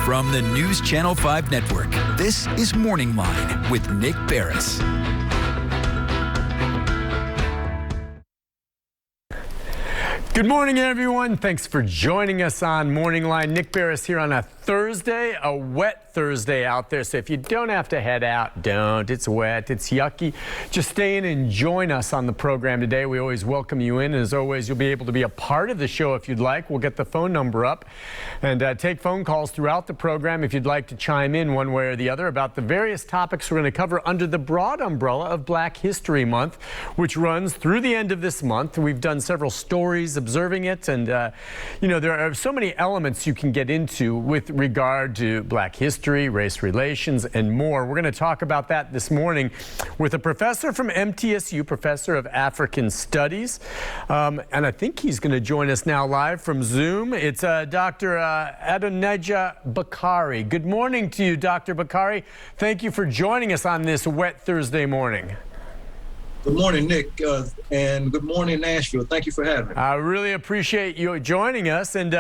From the News Channel 5 Network, this is Morning Line with Nick Barris. Good morning, everyone. Thanks for joining us on Morning Line. Nick Barris here on a Thursday, a wet Thursday out there. So if you don't have to head out, don't. It's wet, it's yucky. Just stay in and join us on the program today. We always welcome you in. As always, you'll be able to be a part of the show if you'd like. We'll get the phone number up and take phone calls throughout the program if you'd like to chime in one way or the other about the various topics we're going to cover under the broad umbrella of Black History Month, which runs through the end of this month. We've done several stories observing it, and there are so many elements you can get into with regard to Black history, race relations, and more. We're going to talk about that this morning with a professor from MTSU, professor of African Studies, and I think he's going to join us now live from Zoom. It's Dr. Adonijah Bakari. Good morning to you, Dr. Bakari. Thank you for joining us on this wet Thursday morning. Good morning, Nick, and good morning, Nashville. Thank you for having me. I really appreciate you joining us. And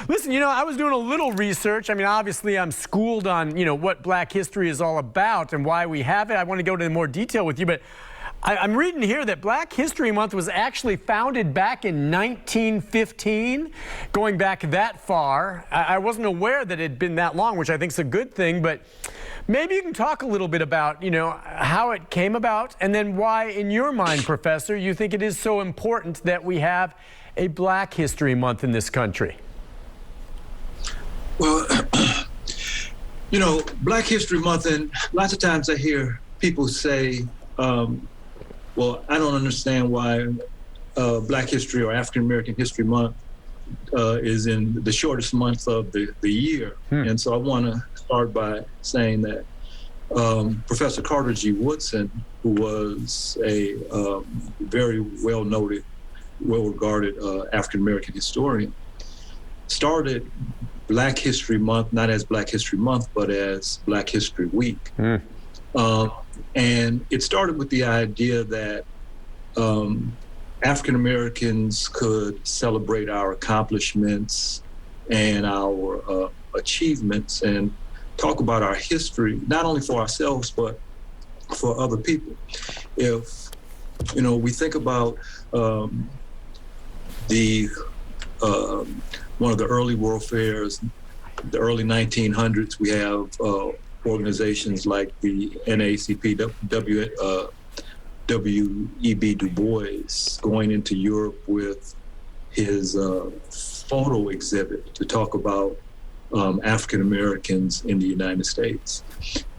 listen, I was doing a little research. I mean, obviously, I'm schooled on, what Black history is all about and why we have it. I want to go into more detail with you, but I'm reading here that Black History Month was actually founded back in 1915, going back that far. I wasn't aware that it had been that long, which I think is a good thing, but maybe you can talk a little bit about, how it came about, and then why, in your mind, Professor, you think it is so important that we have a Black History Month in this country. Well, Black History Month, and lots of times I hear people say, well, I don't understand why Black History or African American History Month is in the shortest month of the year. And so I want to start by saying that Professor Carter G. Woodson, who was a very well-noted, well-regarded African American historian, started Black History Month not as Black History Month, but as Black History Week. And it started with the idea that African Americans could celebrate our accomplishments and our achievements and talk about our history, not only for ourselves, but for other people. If, we think about one of the early World Fairs, the early 1900s, we have organizations like the NAACP, W.E.B. Du Bois going into Europe with his photo exhibit to talk about African Americans in the United States.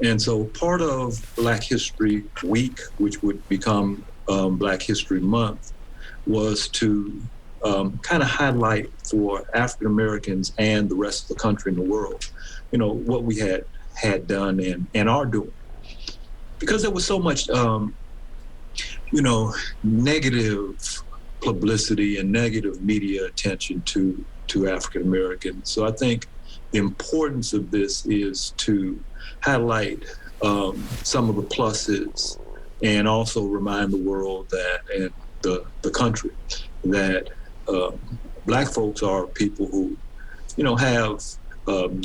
And so part of Black History Week, which would become Black History Month, was to kind of highlight for African Americans and the rest of the country and the world, what we had done and are doing. Because there was so much, negative publicity and negative media attention to African Americans. So I think the importance of this is to highlight some of the pluses and also remind the world that, and the country, that Black folks are people who, have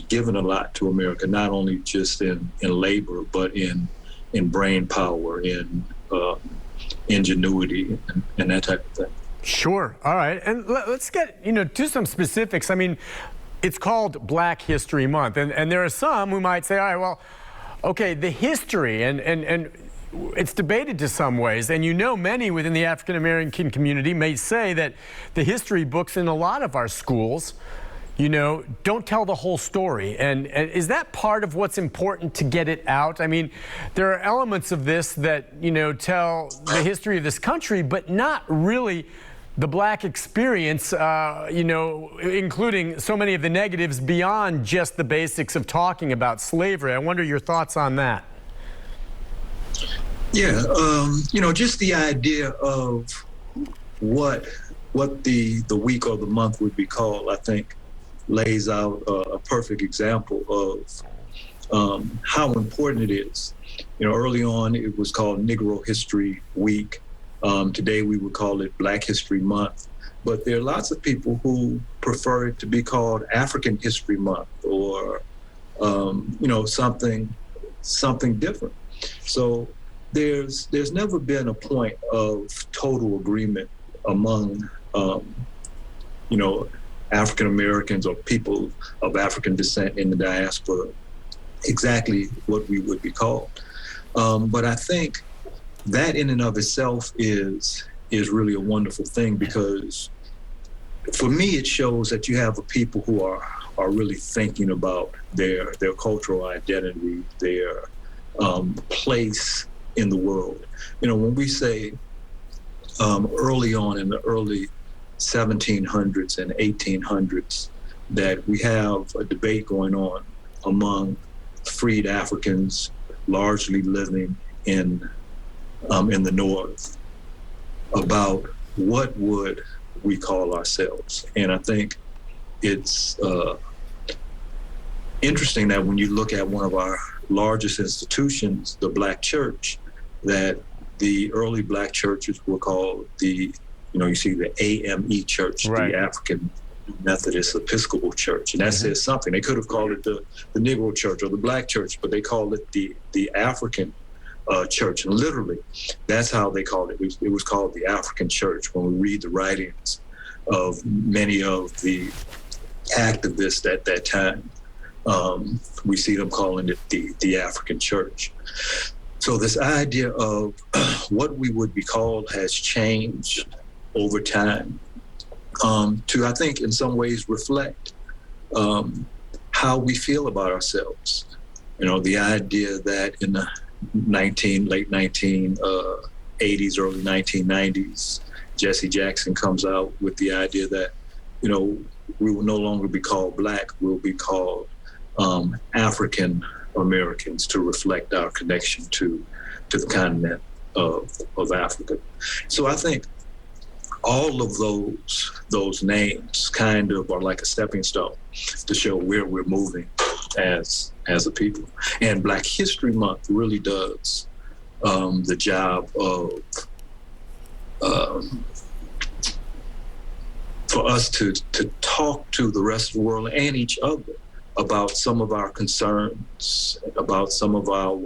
given a lot to America, not only just in labor, but in brain power, in ingenuity, and that type of thing. Sure. All right. And let's get, to some specifics. I mean, it's called Black History Month, and there are some who might say, all right, well, okay, the history, and it's debated to some ways, and many within the African American community may say that the history books in a lot of our schools, don't tell the whole story. And is that part of what's important to get it out? I mean, there are elements of this that, tell the history of this country, but not really the Black experience, including so many of the negatives beyond just the basics of talking about slavery. I wonder your thoughts on that. Yeah, just the idea of what the week or the month would be called, I think, lays out a perfect example of how important it is. Early on, it was called Negro History Week. Today, we would call it Black History Month. But there are lots of people who prefer it to be called African History Month or something different. So there's never been a point of total agreement among African Americans or people of African descent in the diaspora exactly what we would be called. But I think that in and of itself is really a wonderful thing, because for me it shows that you have a people who are really thinking about their cultural identity, their place in the world. When we say early on in the early 1700s and 1800s that we have a debate going on among freed Africans largely living in the North about what would we call ourselves. And I think it's interesting that when you look at one of our largest institutions, the Black Church, that the early Black churches were called you see the AME Church, right, the African Methodist Episcopal Church. And that says something. They could have called it the Negro Church or the Black Church, but they called it the African Church. And literally, that's how they called it. It was called the African Church. When we read the writings of many of the activists at that time, we see them calling it the African Church. So this idea of what we would be called has changed over time to, I think, in some ways reflect how we feel about ourselves. The idea that in the late 1980s, early 1990s, Jesse Jackson comes out with the idea that, we will no longer be called Black, we'll be called African Americans, to reflect our connection to the continent of Africa. So I think all of those names kind of are like a stepping stone to show where we're moving as a people. And Black History Month really does the job of for us to talk to the rest of the world and each other about some of our concerns, about some of our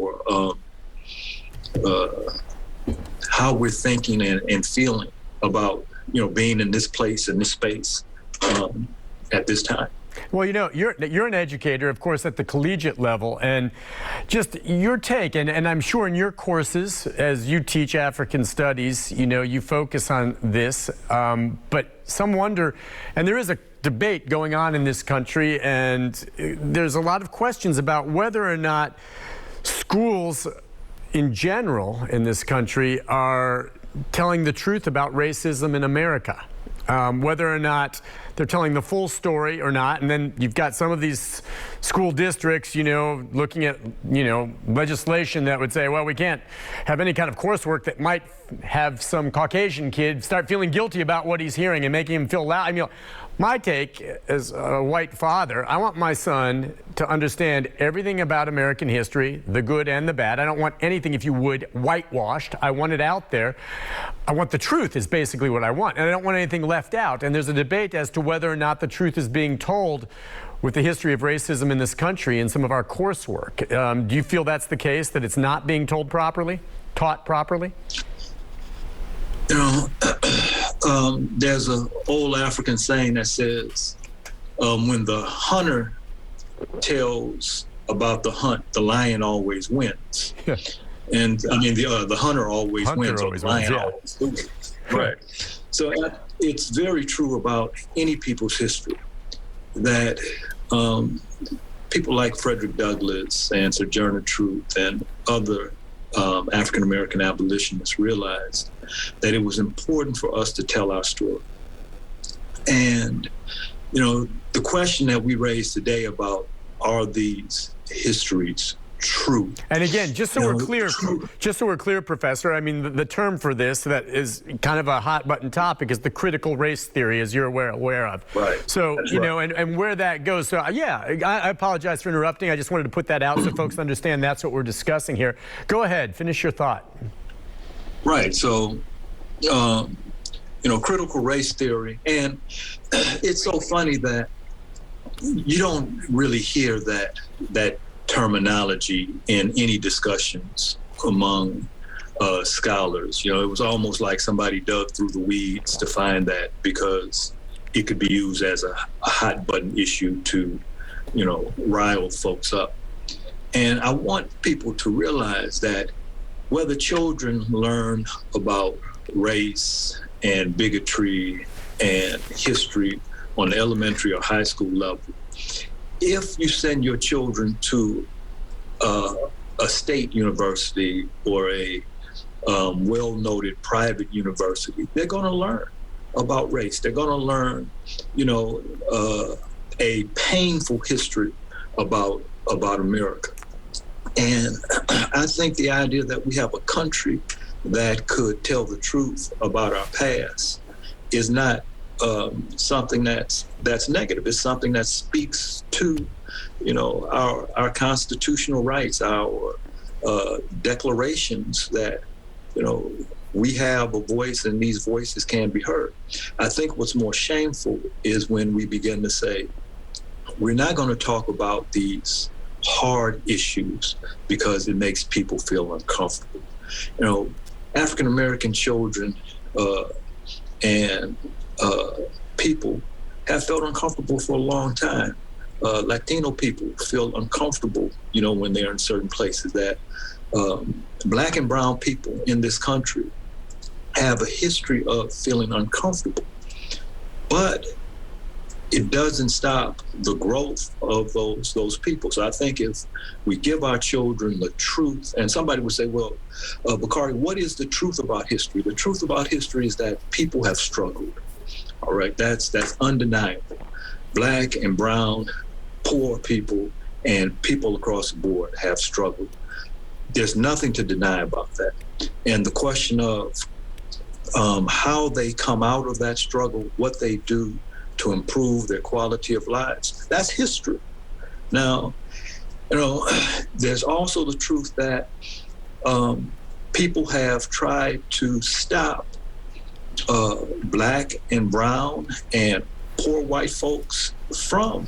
how we're thinking and feeling about being in this place, in this space at this time. Well, you're an educator, of course, at the collegiate level, and just your take, and I'm sure in your courses, as you teach African studies, you focus on this, but some wonder, and there is a debate going on in this country, and there's a lot of questions about whether or not schools in general in this country are telling the truth about racism in America. Whether or not they're telling the full story or not. And then you've got some of these school districts, looking at, legislation that would say, well, we can't have any kind of coursework that might have some Caucasian kid start feeling guilty about what he's hearing and making him feel loud. My take as a white father, I want my son to understand everything about American history, the good and the bad. I don't want anything, if you would, whitewashed. I want it out there. I want the truth is basically what I want. And I don't want anything left out. And there's a debate as to whether or not the truth is being told with the history of racism in this country in some of our coursework. Do you feel that's the case, that it's not being told properly, taught properly? There's an old African saying that says, when the hunter tells about the hunt, the lion always wins. Yeah. And the hunter always wins, or the lion always loses. Right. So it's very true about any people's history that people like Frederick Douglass and Sojourner Truth and other African-American abolitionists realized that it was important for us to tell our story. And, the question that we raised today about, are these histories true? And again, just so we're clear, Professor, the term for this that is kind of a hot button topic is the critical race theory, as you're aware of. Right. So, right. And where that goes. So, I apologize for interrupting. I just wanted to put that out so folks understand that's what we're discussing here. Go ahead, finish your thought. Right. So, critical race theory, and it's so funny that you don't really hear that terminology in any discussions among scholars. You know, it was almost like somebody dug through the weeds to find that, because it could be used as a hot button issue to, you know, rile folks up. And I want people to realize that whether children learn about race and bigotry and history on the elementary or high school level, if you send your children to a state university or a well-noted private university, they're going to learn about race. They're going to learn, you know, a painful history about America. And I think the idea that we have a country that could tell the truth about our past is not something that's negative. It's something that speaks to, you know, our constitutional rights, our declarations that, you know, we have a voice and these voices can be heard. I think what's more shameful is when we begin to say, we're not going to talk about these hard issues because it makes people feel uncomfortable. You know, African American children and people have felt uncomfortable for a long time. Latino people feel uncomfortable, you know, when they're in certain places. That Black and brown people in this country have a history of feeling uncomfortable, but it doesn't stop the growth of those people. So I think if we give our children the truth, and somebody would say, well, Bakari, what is the truth about history? The truth about history is that people have struggled. All right, that's undeniable. Black and brown, poor people, and people across the board have struggled. There's nothing to deny about that. And the question of how they come out of that struggle, what they do to improve their quality of lives, that's history. Now, you know, there's also the truth that people have tried to stop Black and brown and poor white folks from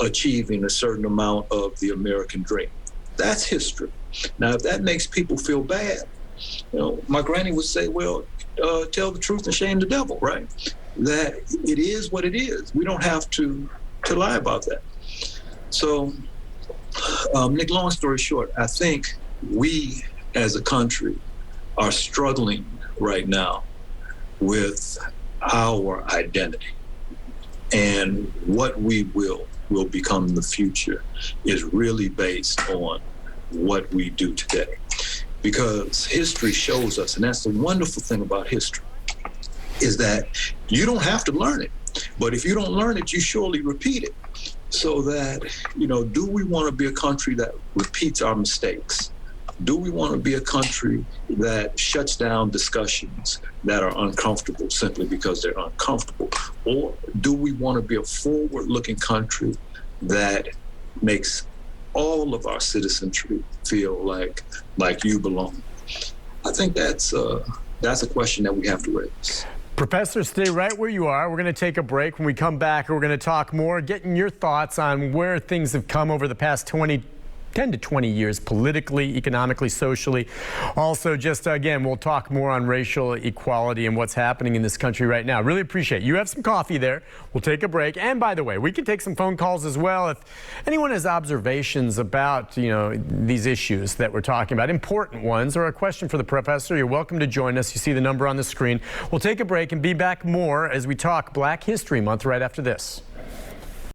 achieving a certain amount of the American dream. That's history. Now, if that makes people feel bad, you know, my granny would say, well, tell the truth and shame the devil, right? That it is what it is. We don't have to lie about that. So, Nick, long story short, I think we as a country are struggling right now with our identity, and what we will become in the future is really based on what we do today. Because history shows us, and that's the wonderful thing about history, is that you don't have to learn it, but if you don't learn it, you surely repeat it. So that, you know, do we want to be a country that repeats our mistakes? Do we want to be a country that shuts down discussions that are uncomfortable simply because they're uncomfortable? Or do we want to be a forward-looking country that makes all of our citizenry feel like you belong? I think that's a question that we have to raise. Professor, stay right where you are. We're going to take a break. When we come back, we're going to talk more, getting your thoughts on where things have come over the past 10 to 20 years, politically, economically, socially. Also, just again, we'll talk more on racial equality and what's happening in this country right now. Really appreciate it. You have some coffee there. We'll take a break. And by the way, we can take some phone calls as well. If anyone has observations about, you know, these issues that we're talking about, important ones, or a question for the professor, you're welcome to join us. You see the number on the screen. We'll take a break and be back more as we talk Black History Month right after this.